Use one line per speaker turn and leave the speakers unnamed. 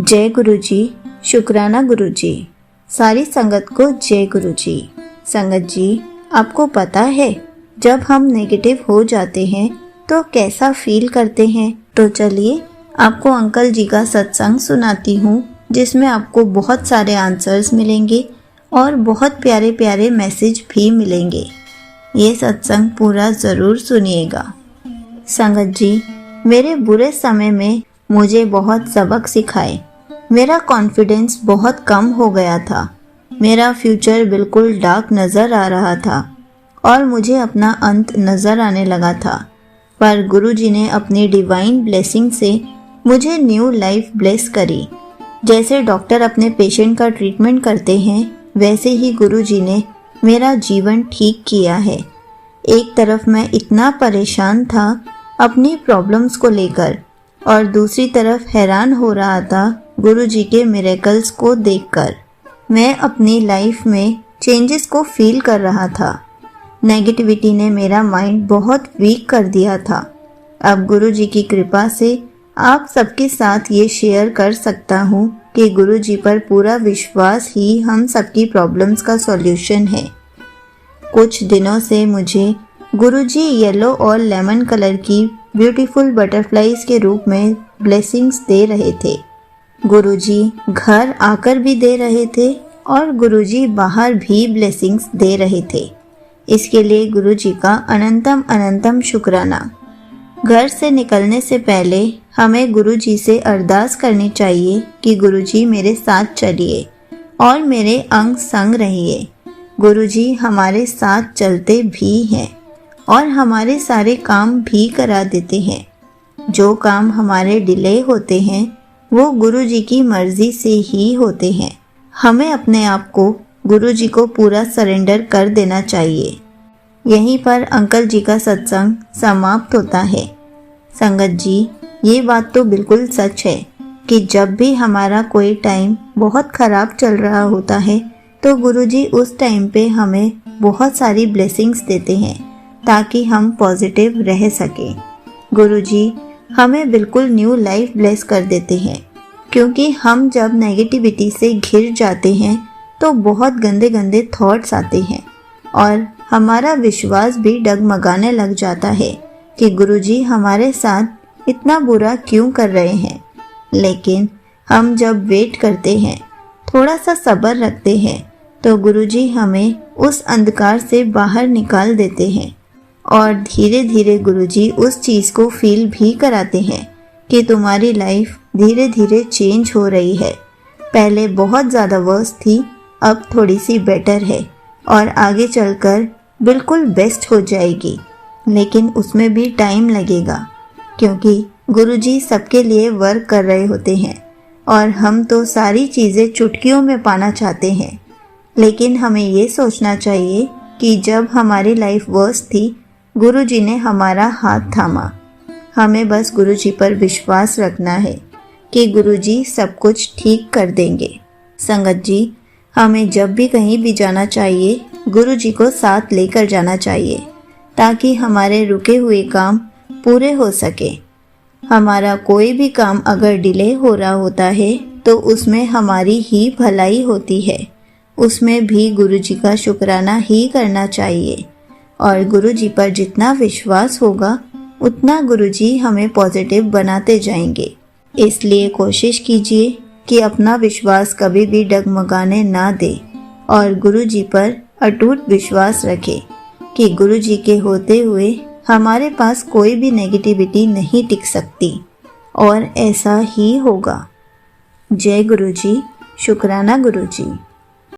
जय गुरु जी, शुक्राना गुरु जी। सारी संगत को जय गुरु जी। संगत जी, आपको पता है जब हम नेगेटिव हो जाते हैं तो कैसा फील करते हैं। तो चलिए आपको अंकल जी का सत्संग सुनाती हूँ, जिसमें आपको बहुत सारे आंसर्स मिलेंगे और बहुत प्यारे प्यारे मैसेज भी मिलेंगे। ये सत्संग पूरा ज़रूर सुनिएगा। संगत जी, मेरे बुरे समय में मुझे बहुत सबक सिखाए। मेरा कॉन्फिडेंस बहुत कम हो गया था। मेरा फ्यूचर बिल्कुल डार्क नज़र आ रहा था और मुझे अपना अंत नज़र आने लगा था। पर गुरुजी ने अपनी डिवाइन ब्लेसिंग से मुझे न्यू लाइफ ब्लेस करी। जैसे डॉक्टर अपने पेशेंट का ट्रीटमेंट करते हैं, वैसे ही गुरुजी ने मेरा जीवन ठीक किया है। एक तरफ मैं इतना परेशान था अपनी प्रॉब्लम्स को लेकर और दूसरी तरफ हैरान हो रहा था गुरुजी के मिरेकल्स को देखकर। मैं अपनी लाइफ में चेंजेस को फील कर रहा था। नेगेटिविटी ने मेरा माइंड बहुत वीक कर दिया था। अब गुरुजी की कृपा से आप सबके साथ ये शेयर कर सकता हूँ कि गुरुजी पर पूरा विश्वास ही हम सबकी प्रॉब्लम्स का सॉल्यूशन है। कुछ दिनों से मुझे गुरुजी येलो और लेमन कलर की ब्यूटीफुल बटरफ्लाइज के रूप में ब्लेसिंग्स दे रहे थे। गुरुजी घर आकर भी दे रहे थे और गुरुजी बाहर भी ब्लेसिंग्स दे रहे थे। इसके लिए गुरुजी का अनंतम अनंतम शुक्राना। घर से निकलने से पहले हमें गुरुजी से अरदास करनी चाहिए कि गुरुजी मेरे साथ चलिए और मेरे अंग संग रहिए। गुरुजी हमारे साथ चलते भी हैं और हमारे सारे काम भी करा देते हैं। जो काम हमारे डिले होते हैं वो गुरुजी की मर्जी से ही होते हैं। हमें अपने आप को गुरुजी को पूरा सरेंडर कर देना चाहिए। यहीं पर अंकल जी का सत्संग समाप्त होता है। संगत जी, ये बात तो बिल्कुल सच है कि जब भी हमारा कोई टाइम बहुत ख़राब चल रहा होता है तो गुरुजी उस टाइम पे हमें बहुत सारी ब्लेसिंग्स देते हैं ताकि हम पॉजिटिव रह सकें। गुरुजी हमें बिल्कुल न्यू लाइफ ब्लेस कर देते हैं, क्योंकि हम जब नेगेटिविटी से घिर जाते हैं तो बहुत गंदे गंदे थॉट्स आते हैं और हमारा विश्वास भी डगमगाने लग जाता है कि गुरुजी हमारे साथ इतना बुरा क्यों कर रहे हैं। लेकिन हम जब वेट करते हैं, थोड़ा सा सब्र रखते हैं, तो गुरुजी हमें उस अंधकार से बाहर निकाल देते हैं और धीरे धीरे गुरुजी उस चीज़ को फील भी कराते हैं कि तुम्हारी लाइफ धीरे धीरे चेंज हो रही है। पहले बहुत ज़्यादा वर्स थी, अब थोड़ी सी बेटर है और आगे चलकर बिल्कुल बेस्ट हो जाएगी। लेकिन उसमें भी टाइम लगेगा, क्योंकि गुरुजी सबके लिए वर्क कर रहे होते हैं और हम तो सारी चीज़ें चुटकियों में पाना चाहते हैं। लेकिन हमें ये सोचना चाहिए कि जब हमारी लाइफ वर्स थी, गुरुजी ने हमारा हाथ थामा। हमें बस गुरुजी पर विश्वास रखना है कि गुरुजी सब कुछ ठीक कर देंगे। संगत जी, हमें जब भी कहीं भी जाना चाहिए गुरुजी को साथ लेकर जाना चाहिए ताकि हमारे रुके हुए काम पूरे हो सके। हमारा कोई भी काम अगर डिले हो रहा होता है तो उसमें हमारी ही भलाई होती है। उसमें भी गुरुजी का शुक्राना ही करना चाहिए और गुरुजी पर जितना विश्वास होगा उतना गुरुजी हमें पॉजिटिव बनाते जाएंगे। इसलिए कोशिश कीजिए कि अपना विश्वास कभी भी डगमगाने ना दे और गुरुजी पर अटूट विश्वास रखें कि गुरुजी के होते हुए हमारे पास कोई भी नेगेटिविटी नहीं टिक सकती और ऐसा ही होगा। जय गुरुजी, शुक्राना गुरुजी।